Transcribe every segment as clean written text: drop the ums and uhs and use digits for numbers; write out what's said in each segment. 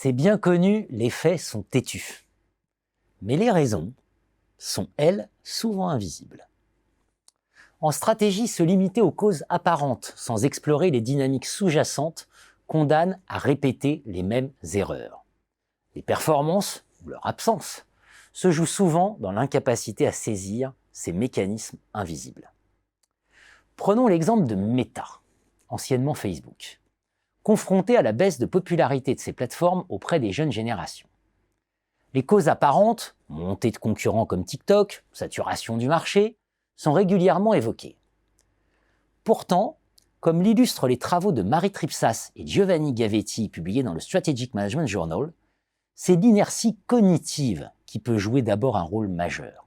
C'est bien connu, les faits sont têtus. Mais les raisons sont, elles, souvent invisibles. En stratégie, se limiter aux causes apparentes sans explorer les dynamiques sous-jacentes condamne à répéter les mêmes erreurs. Les performances, ou leur absence, se jouent souvent dans l'incapacité à saisir ces mécanismes invisibles. Prenons l'exemple de Meta, anciennement Facebook, confronté à la baisse de popularité de ces plateformes auprès des jeunes générations. Les causes apparentes, montée de concurrents comme TikTok, saturation du marché, sont régulièrement évoquées. Pourtant, comme l'illustrent les travaux de Marie Tripsas et Giovanni Gavetti publiés dans le Strategic Management Journal, c'est l'inertie cognitive qui peut jouer d'abord un rôle majeur.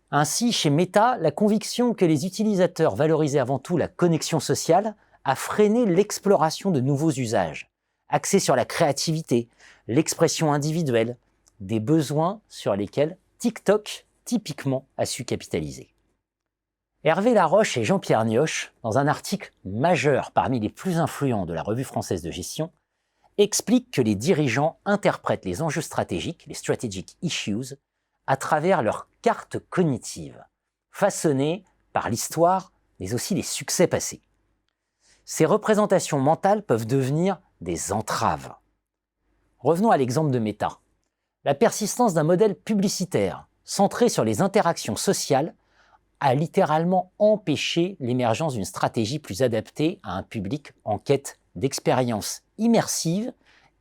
Ainsi, chez Meta, la conviction que les utilisateurs valorisaient avant tout la connexion sociale a freiné l'exploration de nouveaux usages, axés sur la créativité, l'expression individuelle, des besoins sur lesquels TikTok, typiquement, a su capitaliser. Hervé Laroche et Jean-Pierre Nioche, dans un article majeur parmi les plus influents de la Revue française de gestion, expliquent que les dirigeants interprètent les enjeux stratégiques, les strategic issues, à travers leur carte cognitive, façonnée par l'histoire, mais aussi les succès passés. Ces représentations mentales peuvent devenir des entraves. Revenons à l'exemple de Meta. La persistance d'un modèle publicitaire centré sur les interactions sociales a littéralement empêché l'émergence d'une stratégie plus adaptée à un public en quête d'expériences immersives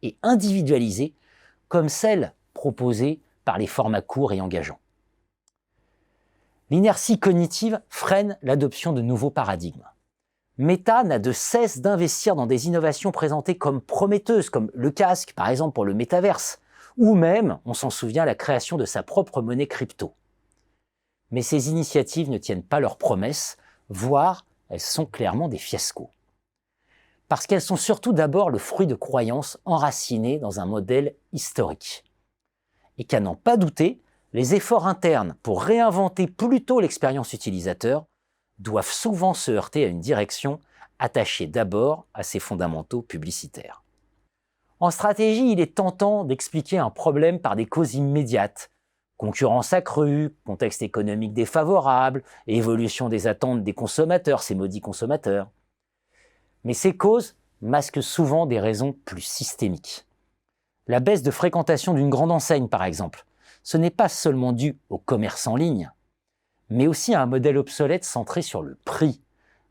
et individualisées comme celles proposées par les formats courts et engageants. L'inertie cognitive freine l'adoption de nouveaux paradigmes. Meta n'a de cesse d'investir dans des innovations présentées comme prometteuses, comme le casque, par exemple pour le métaverse, ou même, on s'en souvient, la création de sa propre monnaie crypto. Mais ces initiatives ne tiennent pas leurs promesses, voire elles sont clairement des fiascos. Parce qu'elles sont surtout d'abord le fruit de croyances enracinées dans un modèle historique. Et qu'à n'en pas douter, les efforts internes pour réinventer plutôt l'expérience utilisateur doivent souvent se heurter à une direction attachée d'abord à ses fondamentaux publicitaires. En stratégie, il est tentant d'expliquer un problème par des causes immédiates. Concurrence accrue, contexte économique défavorable, évolution des attentes des consommateurs, ces maudits consommateurs. Mais ces causes masquent souvent des raisons plus systémiques. La baisse de fréquentation d'une grande enseigne, par exemple, ce n'est pas seulement dû au commerce en ligne, mais aussi à un modèle obsolète centré sur le prix,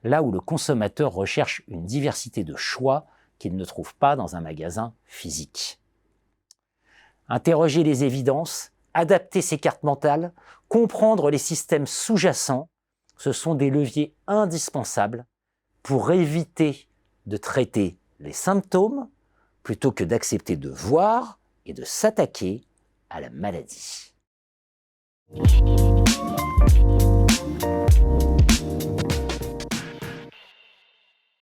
là où le consommateur recherche une diversité de choix qu'il ne trouve pas dans un magasin physique. Interroger les évidences, adapter ses cartes mentales, comprendre les systèmes sous-jacents, ce sont des leviers indispensables pour éviter de traiter les symptômes plutôt que d'accepter de voir et de s'attaquer à la maladie.